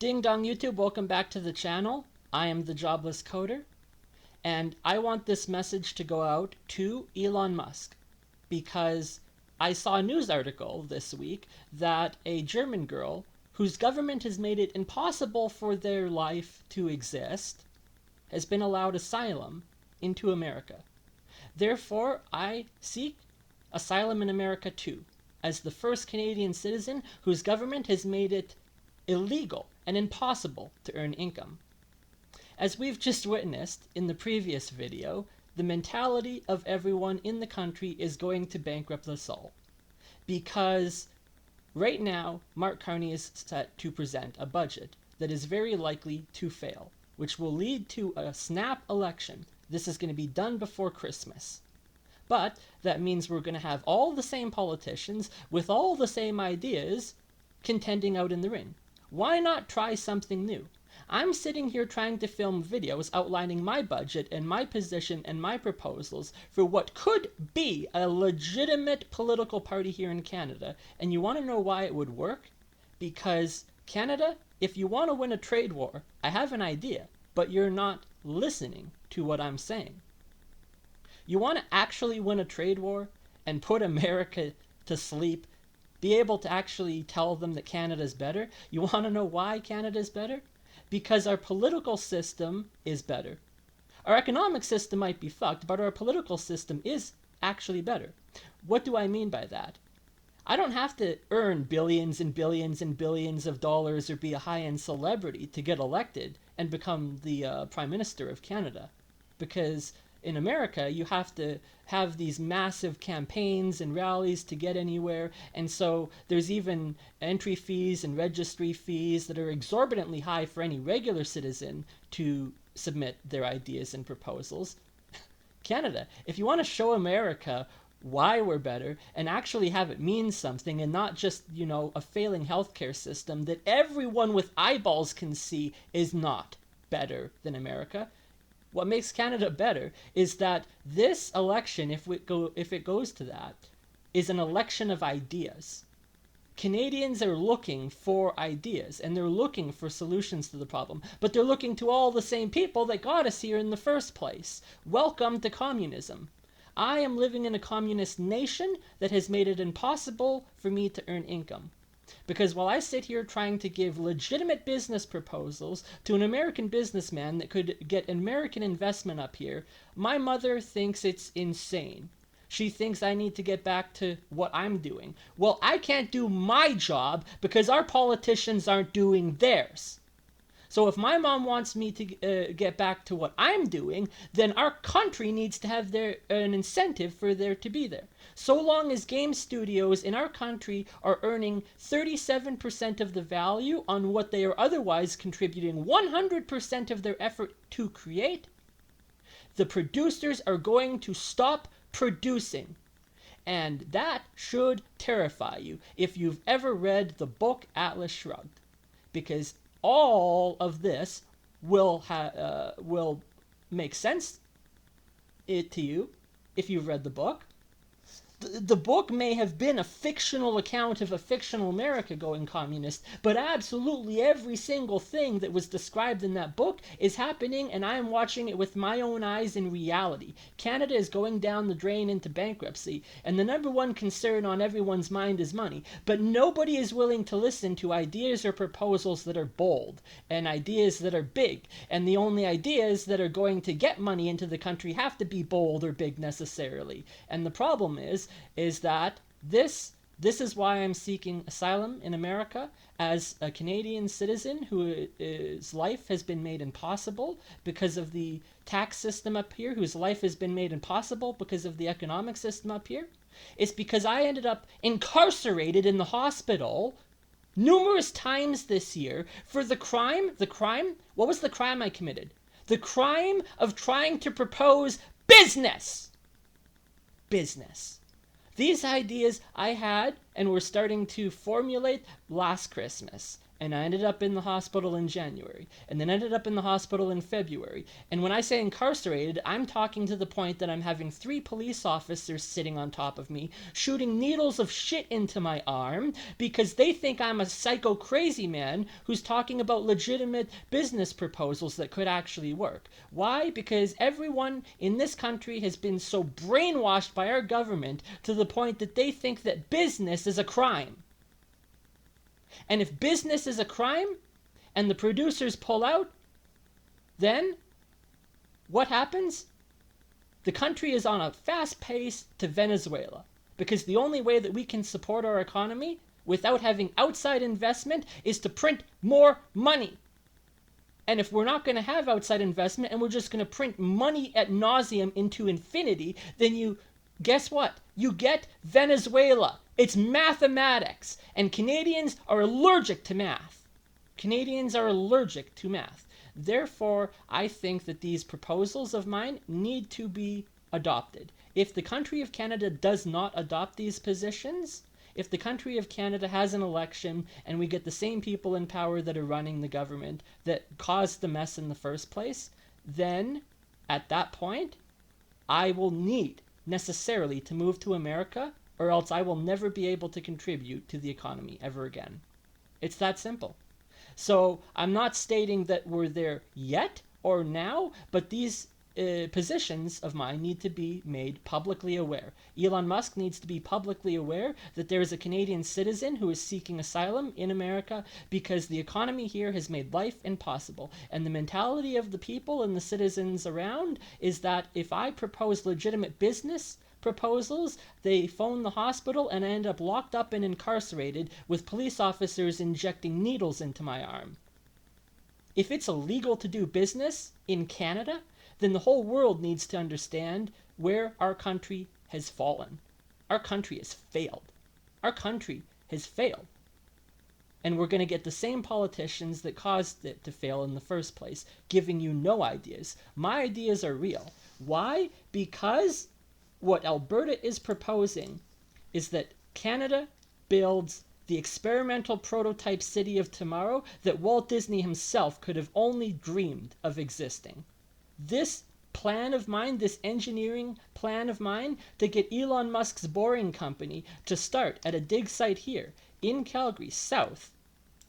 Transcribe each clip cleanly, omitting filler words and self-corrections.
Ding dong YouTube, welcome back to the channel. I am the Jobless Coder, and I want this message to go out to Elon Musk because I saw a news article this week that a German girl whose government has made it impossible for their life to exist has been allowed asylum into America. Therefore, I seek asylum in America too, as the first Canadian citizen whose government has made it illegal and impossible to earn income. As we've just witnessed in the previous video, the mentality of everyone in the country is going to bankrupt us all. Because right now, Mark Carney is set to present a budget that is very likely to fail, which will lead to a snap election. This is going to be done before Christmas. But that means we're going to have all the same politicians with all the same ideas contending out in the ring. Why not try something new? I'm sitting here trying to film videos outlining my budget and my position and my proposals for what could be a legitimate political party here in Canada. And you want to know why it would work? Because Canada, if you want to win a trade war, I have an idea, but you're not listening to what I'm saying. You want to actually win a trade war and put America to sleep, be able to actually tell them that Canada's better? You want to know why Canada's better? Because our political system is better. Our economic system might be fucked, but our political system is actually better. What do I mean by that? I don't have to earn billions and billions and billions of dollars or be a high-end celebrity to get elected and become the Prime Minister of Canada. Because in America, you have to have these massive campaigns and rallies to get anywhere, and so there's even entry fees and registry fees that are exorbitantly high for any regular citizen to submit their ideas and proposals. Canada, if you want to show America why we're better and actually have it mean something and not just, a failing healthcare system that everyone with eyeballs can see is not better than America, what makes Canada better is that this election, if it goes to that, is an election of ideas. Canadians are looking for ideas, and they're looking for solutions to the problem, but they're looking to all the same people that got us here in the first place. Welcome to communism. I am living in a communist nation that has made it impossible for me to earn income. Because while I sit here trying to give legitimate business proposals to an American businessman that could get American investment up here, my mother thinks it's insane. She thinks I need to get back to what I'm doing. Well, I can't do my job because our politicians aren't doing theirs. So if my mom wants me to get back to what I'm doing, then our country needs to have an incentive for there to be there. So long as game studios in our country are earning 37% of the value on what they are otherwise contributing 100% of their effort to create, the producers are going to stop producing. And that should terrify you if you've ever read the book Atlas Shrugged. Because all of this will make sense to you if you've read the book. The book may have been a fictional account of a fictional America going communist, but absolutely every single thing that was described in that book is happening, and I am watching it with my own eyes in reality. Canada is going down the drain into bankruptcy, and the number one concern on everyone's mind is money, but nobody is willing to listen to ideas or proposals that are bold, and ideas that are big, and the only ideas that are going to get money into the country have to be bold or big necessarily. And the problem is that this is why I'm seeking asylum in America as a Canadian citizen whose life has been made impossible because of the tax system up here, whose life has been made impossible because of the economic system up here. It's because I ended up incarcerated in the hospital numerous times this year for the crime, what was the crime I committed? The crime of trying to propose business. These ideas I had and were starting to formulate last Christmas. And I ended up in the hospital in January, and then ended up in the hospital in February. And when I say incarcerated, I'm talking to the point that I'm having 3 police officers sitting on top of me, shooting needles of shit into my arm, because they think I'm a psycho crazy man who's talking about legitimate business proposals that could actually work. Why? Because everyone in this country has been so brainwashed by our government to the point that they think that business is a crime. And if business is a crime and the producers pull out, then what happens? The country is on a fast pace to Venezuela, because the only way that we can support our economy without having outside investment is to print more money. And if we're not going to have outside investment and we're just going to print money ad nauseum into infinity, then you, guess what? You get Venezuela. It's mathematics. And Canadians are allergic to math. Canadians are allergic to math. Therefore, I think that these proposals of mine need to be adopted. If the country of Canada does not adopt these positions, if the country of Canada has an election and we get the same people in power that are running the government that caused the mess in the first place, then at that point, I will need necessarily to move to America, or else I will never be able to contribute to the economy ever again. It's that simple. So I'm not stating that we're there yet or now, but these positions of mine need to be made publicly aware. Elon Musk needs to be publicly aware that there is a Canadian citizen who is seeking asylum in America because the economy here has made life impossible. And the mentality of the people and the citizens around is that if I propose legitimate business proposals, they phone the hospital and I end up locked up and incarcerated with police officers injecting needles into my arm. If it's illegal to do business in Canada, then the whole world needs to understand where our country has fallen. Our country has failed. Our country has failed. And we're going to get the same politicians that caused it to fail in the first place, giving you no ideas. My ideas are real. Why? Because what Alberta is proposing is that Canada builds the experimental prototype city of tomorrow that Walt Disney himself could have only dreamed of existing. This plan of mine, this engineering plan of mine to get Elon Musk's Boring Company to start at a dig site here in Calgary, south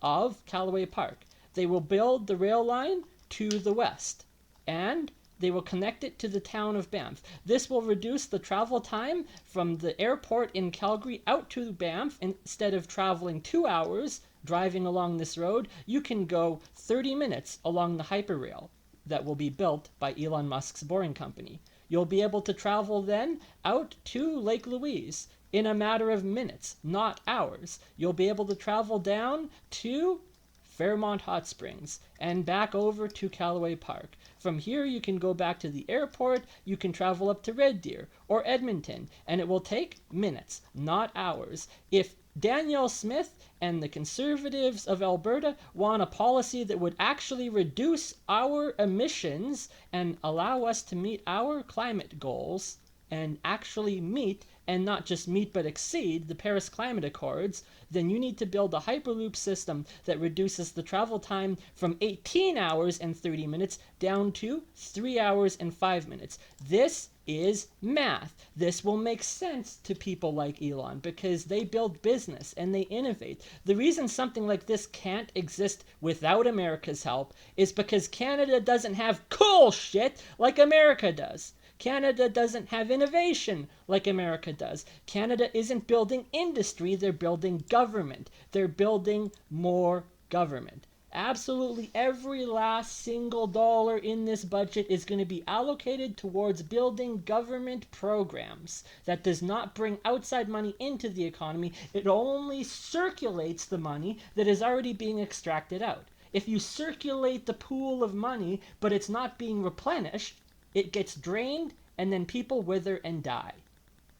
of Callaway Park. They will build the rail line to the west, and they will connect it to the town of Banff. This will reduce the travel time from the airport in Calgary out to Banff. Instead of traveling 2 hours driving along this road, you can go 30 minutes along the hyperrail that will be built by Elon Musk's Boring Company. You'll be able to travel then out to Lake Louise in a matter of minutes, not hours. You'll be able to travel down to Fairmont Hot Springs and back over to Callaway Park. From here, you can go back to the airport, you can travel up to Red Deer or Edmonton, and it will take minutes, not hours. If Danielle Smith and the Conservatives of Alberta want a policy that would actually reduce our emissions and allow us to meet our climate goals, and actually meet, and not just meet but exceed, the Paris Climate Accords, then you need to build a Hyperloop system that reduces the travel time from 18 hours and 30 minutes down to 3 hours and 5 minutes. This is math. This will make sense to people like Elon because they build business and they innovate. The reason something like this can't exist without America's help is because Canada doesn't have cool shit like America does. Canada doesn't have innovation like America does. Canada isn't building industry, they're building government. They're building more government. Absolutely every last single dollar in this budget is going to be allocated towards building government programs. That does not bring outside money into the economy. It only circulates the money that is already being extracted out. If you circulate the pool of money, but it's not being replenished, it gets drained and then people wither and die.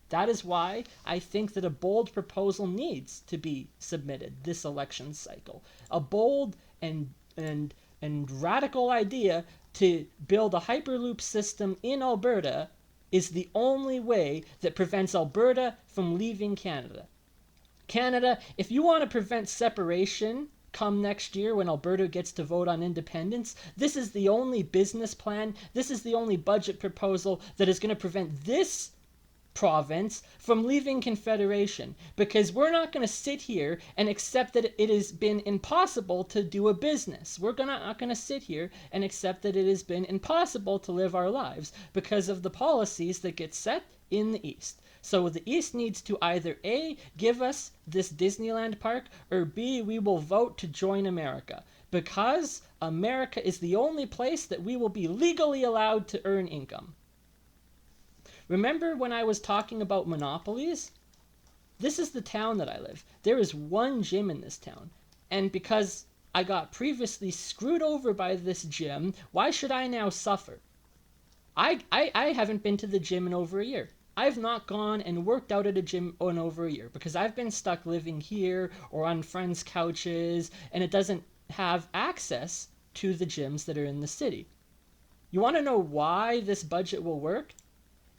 That is why I think that a bold proposal needs to be submitted this election cycle. A bold and radical idea to build a Hyperloop system in Alberta is the only way that prevents Alberta from leaving Canada. Canada, if you want to prevent separation come next year when Alberta gets to vote on independence, this is the only business plan, this is the only budget proposal that is going to prevent this province from leaving Confederation, because we're not going to sit here and accept that it has been impossible to do a business. We're not going to sit here and accept that it has been impossible to live our lives because of the policies that get set in the East. So the East needs to either A, give us this Disneyland park, or B, we will vote to join America, because America is the only place that we will be legally allowed to earn income. Remember when I was talking about monopolies? This is the town that I live. There is one gym in this town. And because I got previously screwed over by this gym, why should I now suffer? I haven't been to the gym in over a year. I've not gone and worked out at a gym in over a year because I've been stuck living here or on friends' couches, and it doesn't have access to the gyms that are in the city. You want to know why this budget will work?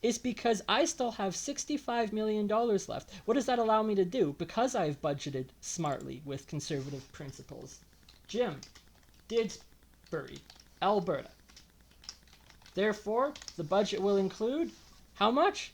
Is because I still have $65 million left. What does that allow me to do? Because I've budgeted smartly with conservative principles. Jim, Didsbury, Alberta. Therefore, the budget will include how much?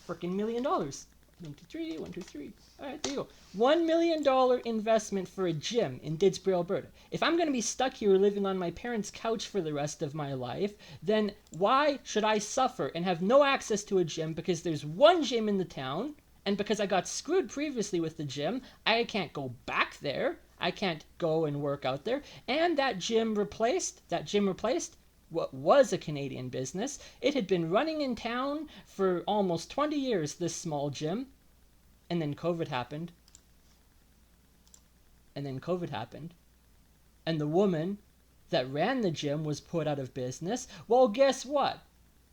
Frickin' $1 million. 1, 2, 3, 1, 2, 3. All right, there you go. $1 million investment for a gym in Didsbury, Alberta. If I'm going to be stuck here living on my parents' couch for the rest of my life, then why should I suffer and have no access to a gym because there's one gym in the town, and because I got screwed previously with the gym, I can't go back there. I can't go and work out there. And that gym replaced what was a Canadian business. It had been running in town for almost 20 years, this small gym. And then COVID happened. And the woman that ran the gym was put out of business. Well, guess what?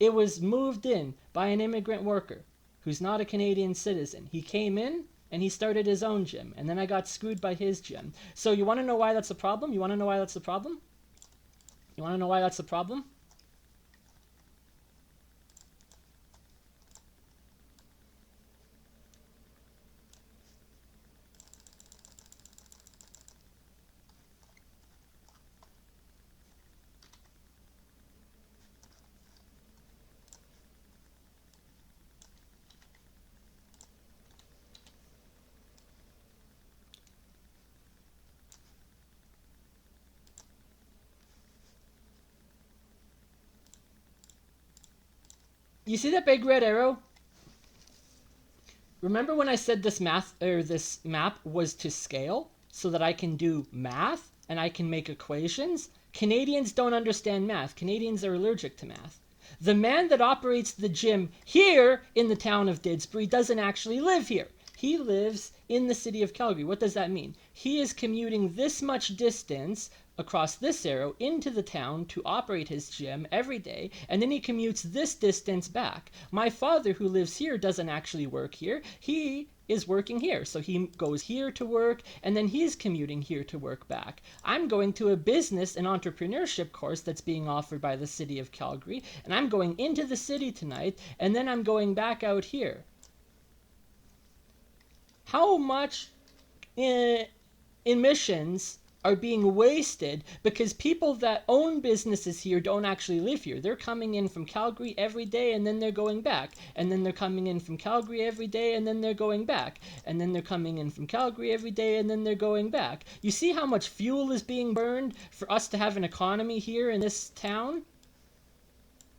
It was moved in by an immigrant worker who's not a Canadian citizen. He came in and he started his own gym. And then I got screwed by his gym. So you want to know why that's a problem? You want to know why that's a problem? You see that big red arrow? Remember when I said this map was to scale so that I can do math and I can make equations? Canadians don't understand math. Canadians are allergic to math. The man that operates the gym here in the town of Didsbury doesn't actually live here. He lives in the city of Calgary. What does that mean? He is commuting this much distance across this arrow into the town to operate his gym every day, and then he commutes this distance back. My father, who lives here, doesn't actually work here. He is working here. So he goes here to work, and then he's commuting here to work back. I'm going to a business and entrepreneurship course that's being offered by the city of Calgary, and I'm going into the city tonight, and then I'm going back out here. How much emissions are being wasted because people that own businesses here don't actually live here? They're coming in from Calgary every day and then they're going back. And then they're coming in from Calgary every day and then they're going back. And then they're coming in from Calgary every day and then they're going back. You see how much fuel is being burned for us to have an economy here in this town?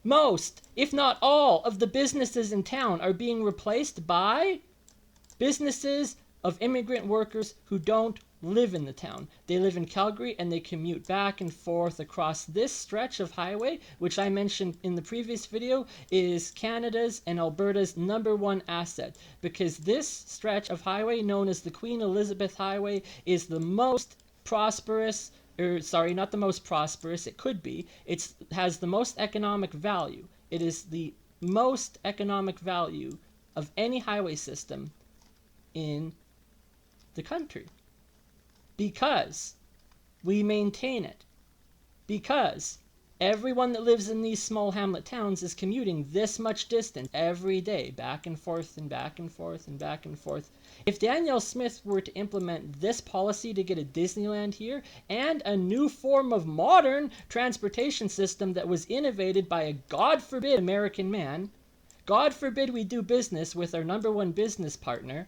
Most, if not all, of the businesses in town are being replaced by businesses of immigrant workers who don't live in the town. They live in Calgary and they commute back and forth across this stretch of highway, which I mentioned in the previous video is Canada's and Alberta's #1 asset, because this stretch of highway, known as the Queen Elizabeth Highway, is the most prosperous, not the most prosperous, it could be. It has the most economic value. It is the most economic value of any highway system in the country, because we maintain it, because Everyone that lives in these small hamlet towns is commuting this much distance every day, back and forth and back and forth and back and forth. If Danielle Smith were to implement this policy to get a Disneyland here and a new form of modern transportation system that was innovated by a God forbid American man, God forbid we do business with our number one business partner,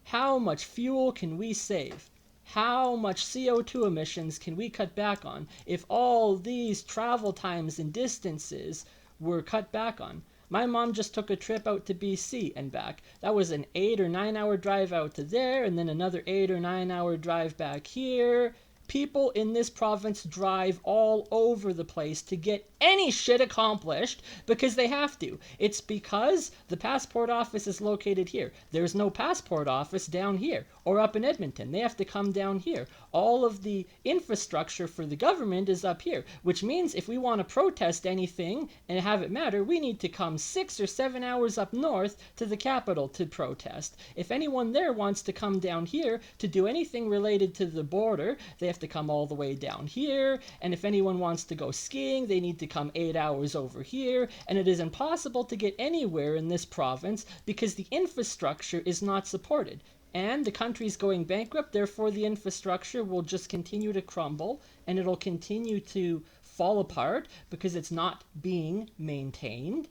how much fuel can we save? How much CO2 emissions can we cut back on if all these travel times and distances were cut back on? My mom just took a trip out to BC and back. That was an 8 or 9 hour drive out to there, and then another 8 or 9 hour drive back here. People in this province drive all over the place to get any shit accomplished because they have to. It's because the passport office is located here. There's no passport office down here or up in Edmonton. They have to come down here. All of the infrastructure for the government is up here, which means if we want to protest anything and have it matter, we need to come 6 or 7 hours up north to the capital to protest. If anyone there wants to come down here to do anything related to the border, they have to come all the way down here. And if anyone wants to go skiing, they need to come 8 hours over here. And it is impossible to get anywhere in this province because the infrastructure is not supported. And the country's going bankrupt, therefore the infrastructure will just continue to crumble and it'll continue to fall apart because it's not being maintained.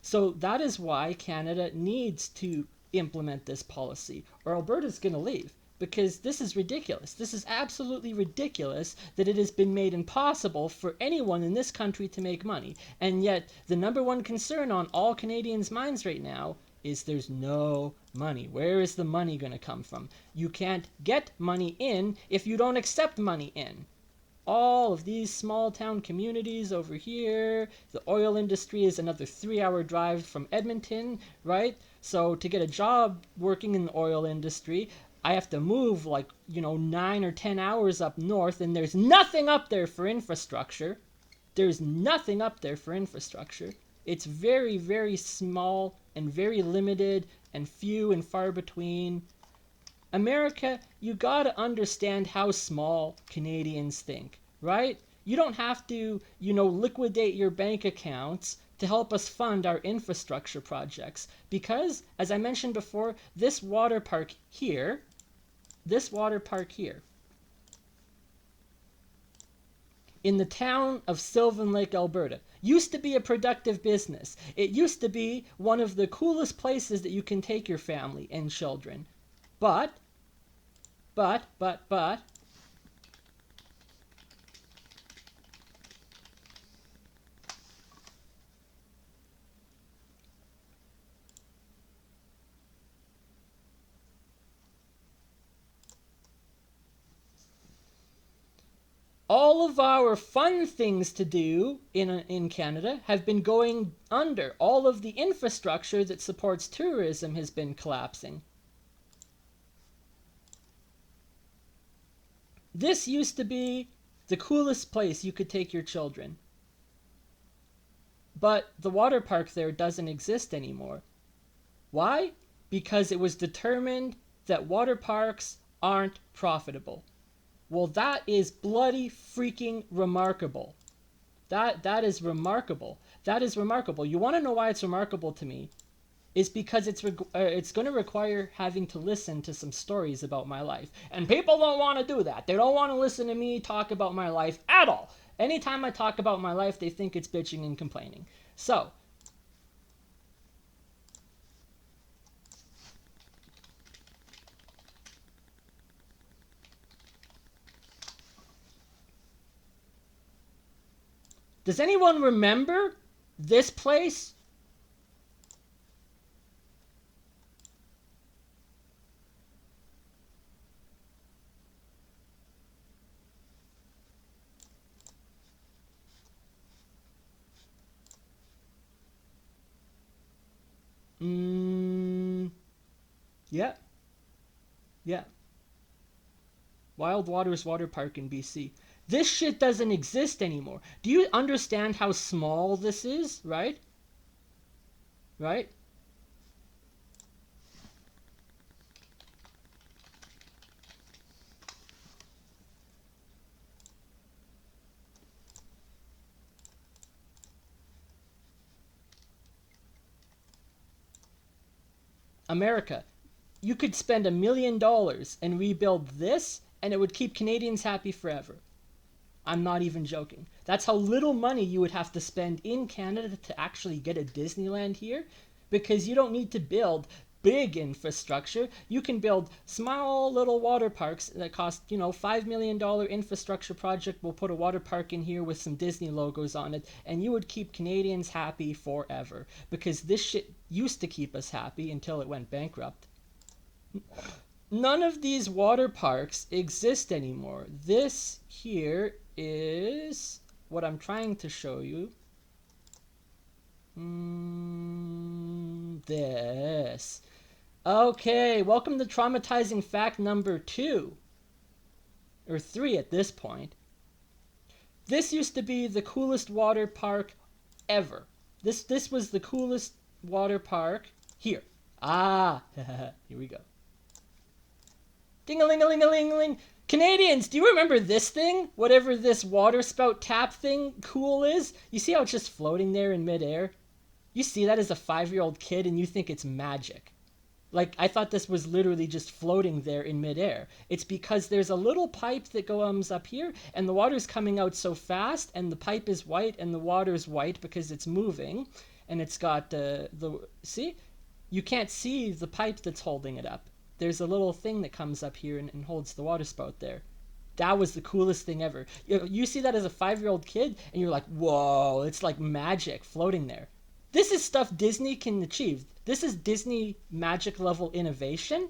So that is why Canada needs to implement this policy, or Alberta's going to leave. Because this is ridiculous. This is absolutely ridiculous that it has been made impossible for anyone in this country to make money. And yet, the number one concern on all Canadians' minds right now is there's no money. Where is the money going to come from? You can't get money in if you don't accept money in. All of these small town communities over here, the oil industry is another 3-hour drive from Edmonton, right? So to get a job working in the oil industry, I have to move 9 or 10 hours up north, and there's nothing up there for infrastructure. There's nothing up there for infrastructure. It's very, very small and very limited and few and far between. America, you gotta understand how small Canadians think, right? You don't have to, liquidate your bank accounts to help us fund our infrastructure projects. Because, as I mentioned before, this water park here, in the town of Sylvan Lake, Alberta, used to be a productive business. It used to be one of the coolest places that you can take your family and children. But, all of our fun things to do in Canada have been going under. All of the infrastructure that supports tourism has been collapsing. This used to be the coolest place you could take your children. But the water park there doesn't exist anymore. Why? Because it was determined that water parks aren't profitable. Well, that is bloody freaking remarkable. That is remarkable. That is remarkable. You want to know why it's remarkable to me? Is because it's going to require having to listen to some stories about my life. And people don't want to do that. They don't want to listen to me talk about my life at all. Anytime I talk about my life, they think it's bitching and complaining. So, does anyone remember this place? Yeah. Yeah. Wild Waters Water Park in BC. This shit doesn't exist anymore. Do you understand how small this is, right? Right? America, you could spend $1 million and rebuild this, and it would keep Canadians happy forever. I'm not even joking. That's how little money you would have to spend in Canada to actually get a Disneyland here, because you don't need to build big infrastructure. You can build small little water parks that cost, $5 million infrastructure project. We'll put a water park in here with some Disney logos on it, and you would keep Canadians happy forever, because this shit used to keep us happy until it went bankrupt. None of these water parks exist anymore. This here is what I'm trying to show you. This. Okay, welcome to traumatizing fact number 2. Or 3 at this point. This used to be the coolest water park ever. This was the coolest water park. Here. Here we go. Ding-a-ling-a-ling-a-ling-a-ling. Canadians, do you remember this thing? Whatever this water spout tap thing cool is? You see how it's just floating there in midair? You see that as a 5-year-old kid and you think it's magic. Like, I thought this was literally just floating there in midair. It's because there's a little pipe that goes up here, and the water's coming out so fast, and the pipe is white, and the water's white because it's moving, and it's got see? You can't see the pipe that's holding it up. There's a little thing that comes up here and holds the water spout there. That was the coolest thing ever. You see that as a 5-year-old kid, and you're like, whoa, it's like magic floating there. This is stuff Disney can achieve. This is Disney magic level innovation,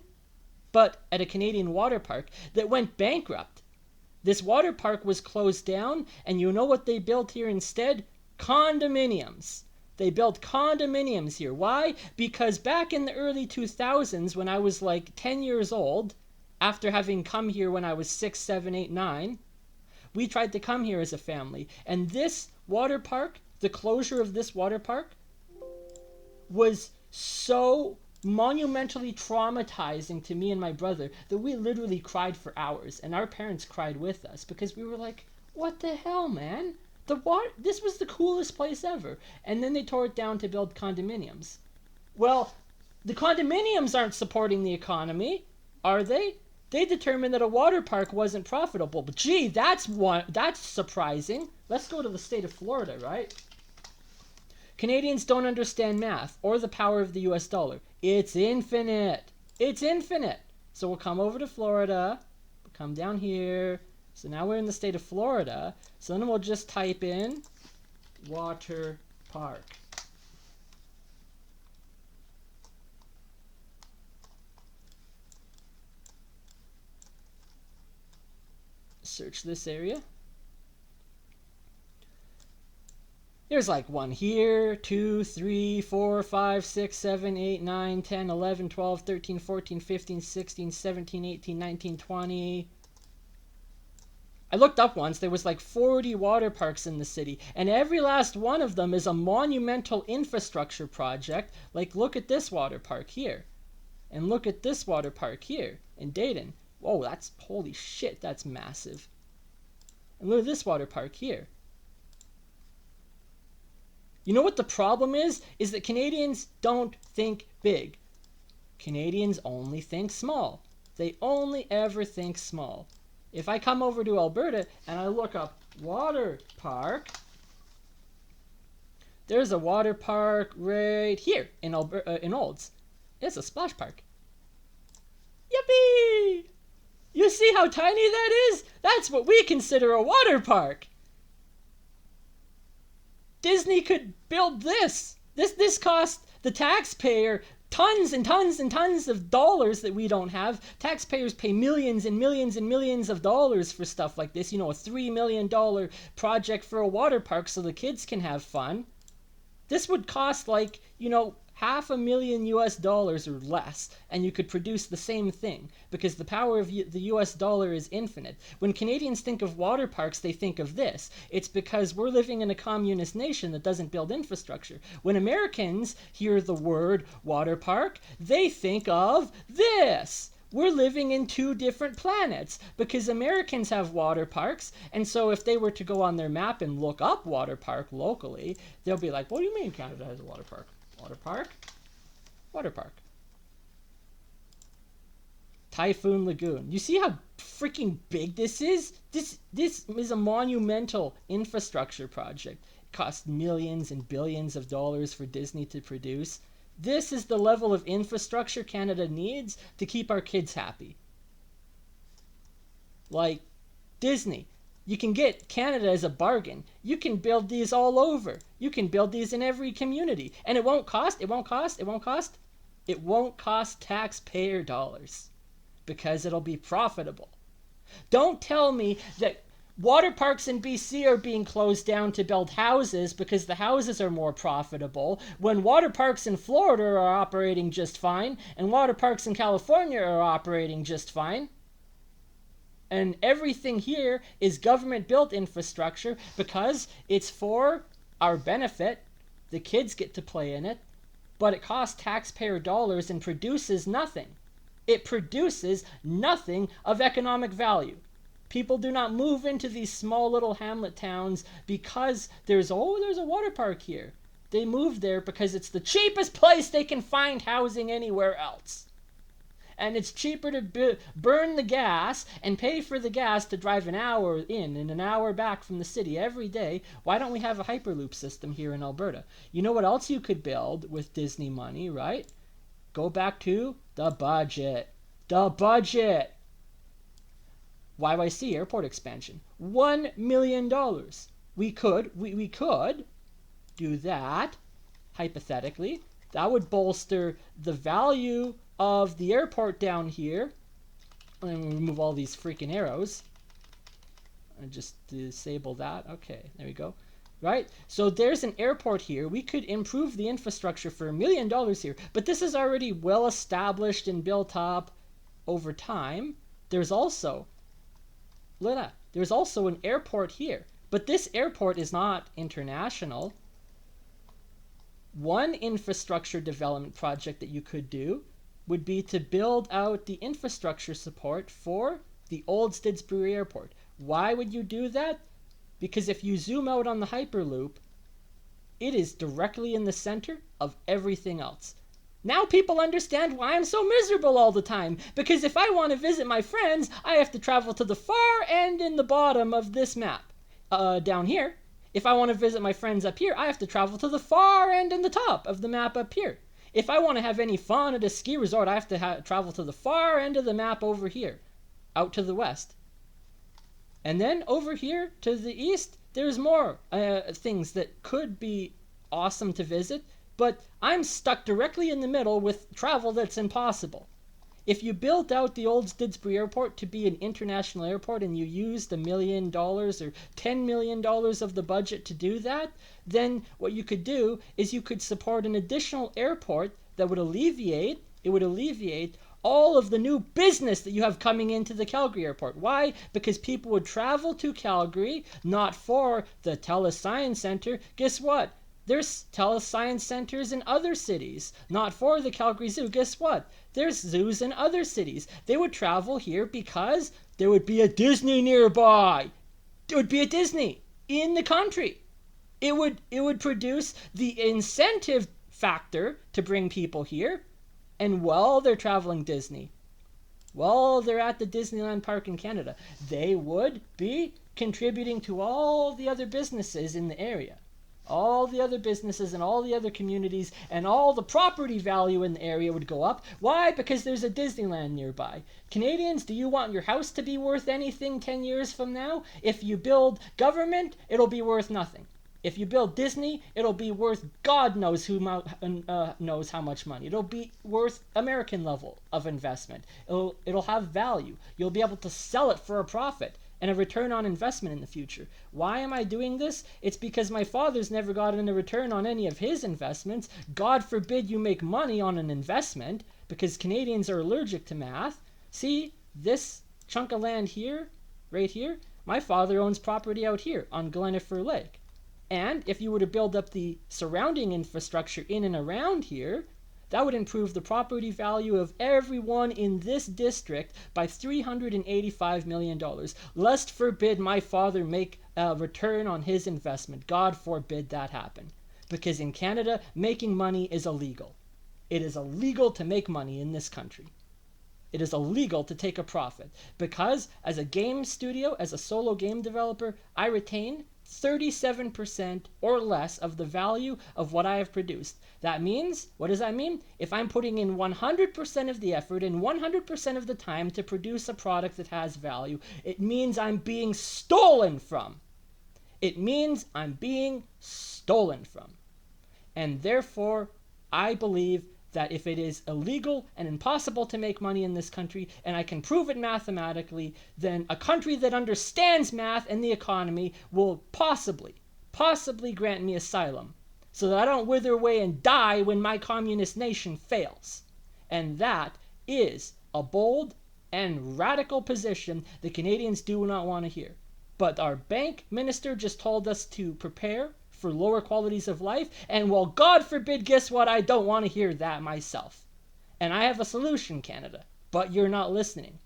but at a Canadian water park that went bankrupt. This water park was closed down, and you know what they built here instead? Condominiums. They built condominiums here. Why? Because back in the early 2000s, when I was like 10 years old, after having come here when I was 6, 7, 8, 9, we tried to come here as a family. And this water park, the closure of this water park, was so monumentally traumatizing to me and my brother that we literally cried for hours. And our parents cried with us because we were like, what the hell, man? This was the coolest place ever. And then they tore it down to build condominiums. Well, the condominiums aren't supporting the economy, are they? They determined that a water park wasn't profitable. But gee, that's surprising. Let's go to the state of Florida, right? Canadians don't understand math or the power of the US dollar. It's infinite. It's infinite. So we'll come over to Florida, come down here. So now we're in the state of Florida. So then we'll just type in water park. Search this area. There's like one here, 2, 3, 4, 5, 6, 7, 8, 9, 10, 11, 12, 13, 14, 15, 16, 17, 18, 19, 20. I looked up once, there was like 40 water parks in the city, and every last one of them is a monumental infrastructure project. Like, look at this water park here, and look at this water park here in Dayton. Whoa, holy shit, that's massive. And look at this water park here. You know what the problem is? Is that Canadians don't think big. Canadians only think small. They only ever think small. If I come over to Alberta and I look up water park, there's a water park right here in Olds. It's a splash park. Yippee! You see how tiny that is? That's what we consider a water park. Disney could build this. This cost the taxpayer tons and tons and tons of dollars that we don't have. Taxpayers pay millions and millions and millions of dollars for stuff like this. A $3 million project for a water park so the kids can have fun. This would cost like, $500,000 US or less, and you could produce the same thing because the power of the US dollar is infinite. When Canadians think of water parks, they think of this. It's because we're living in a communist nation that doesn't build infrastructure. When Americans hear the word water park, they think of this. We're living in 2 different planets because Americans have water parks, and so if they were to go on their map and look up water park locally, they'll be like, what do you mean Canada has a water park? Water park? Water park. Typhoon Lagoon. You see how freaking big this is? This is a monumental infrastructure project. It cost millions and billions of dollars for Disney to produce. This is the level of infrastructure Canada needs to keep our kids happy. Like Disney, you can get Canada as a bargain. You can build these all over. You can build these in every community. And it won't cost taxpayer dollars because it'll be profitable. Don't tell me that water parks in BC are being closed down to build houses because the houses are more profitable, when water parks in Florida are operating just fine and water parks in California are operating just fine. And everything here is government-built infrastructure because it's for our benefit. The kids get to play in it, but it costs taxpayer dollars and produces nothing. It produces nothing of economic value. People do not move into these small little hamlet towns because there's a water park here. They move there because it's the cheapest place they can find housing anywhere else. And it's cheaper to burn the gas and pay for the gas to drive an hour in and an hour back from the city every day. Why don't we have a Hyperloop system here in Alberta? You know what else you could build with Disney money, right? Go back to the budget. The budget. YYC airport expansion. $1 million. We could do that, hypothetically. That would bolster the value of the airport down here. And we remove all these freaking arrows. And just disable that. Okay, there we go. Right? So there's an airport here. We could improve the infrastructure for $1 million here. But this is already well established and built up over time. There's also an airport here. But this airport is not international. One infrastructure development project that you could do would be to build out the infrastructure support for the old Stidsbury Airport. Why would you do that? Because if you zoom out on the Hyperloop, it is directly in the center of everything else. Now people understand why I'm so miserable all the time. Because if I want to visit my friends, I have to travel to the far end in the bottom of this map. Down here. If I want to visit my friends up here, I have to travel to the far end in the top of the map up here. If I want to have any fun at a ski resort, I have to travel to the far end of the map over here, out to the west. And then over here to the east, there's more things that could be awesome to visit, but I'm stuck directly in the middle with travel that's impossible. If you built out the old Stidsbury Airport to be an international airport and you used $1 million or $10 million of the budget to do that, then what you could do is you could support an additional airport that would alleviate all of the new business that you have coming into the Calgary airport. Why? Because people would travel to Calgary, not for the Telescience Center. Guess what? There's telescience centers in other cities, not for the Calgary Zoo. Guess what? There's zoos in other cities. They would travel here because there would be a Disney nearby. There would be a Disney in the country. It would produce the incentive factor to bring people here. And while they're traveling Disney, while they're at the Disneyland Park in Canada, they would be contributing to all the other businesses in the area. All the other businesses and all the other communities and all the property value in the area would go up. Why? Because there's a Disneyland nearby. Canadians, do you want your house to be worth anything 10 years from now? If you build government, it'll be worth nothing. If you build Disney, it'll be worth God knows knows how much money. It'll be worth American level of investment. It'll have value. You'll be able to sell it for a profit and a return on investment in the future. Why am I doing this? It's because my father's never gotten a return on any of his investments. God forbid you make money on an investment, because Canadians are allergic to math. See, this chunk of land here, right here, my father owns property out here on Glenifer Lake. And if you were to build up the surrounding infrastructure in and around here, that would improve the property value of everyone in this district by $385 million. Lest forbid my father make a return on his investment. God forbid that happen. Because in Canada, making money is illegal. It is illegal to make money in this country. It is illegal to take a profit because as a game studio, as a solo game developer, I retain 37% or less of the value of what I have produced. That means, what does that mean? If I'm putting in 100% of the effort and 100% of the time to produce a product that has value, it means I'm being stolen from. It means I'm being stolen from. And therefore, I believe that if it is illegal and impossible to make money in this country, and I can prove it mathematically, then a country that understands math and the economy will possibly grant me asylum, so that I don't wither away and die when my communist nation fails. And that is a bold and radical position the Canadians do not want to hear. But our bank minister just told us to prepare for lower qualities of life, and well, God forbid, guess what? I don't want to hear that myself. And I have a solution, Canada, but you're not listening.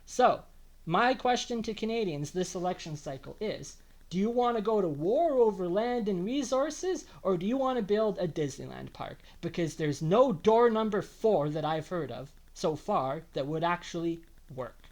So, my question to Canadians this election cycle is, do you want to go to war over land and resources, or do you want to build a Disneyland park? Because there's no door number 4 that I've heard of so far that would actually work.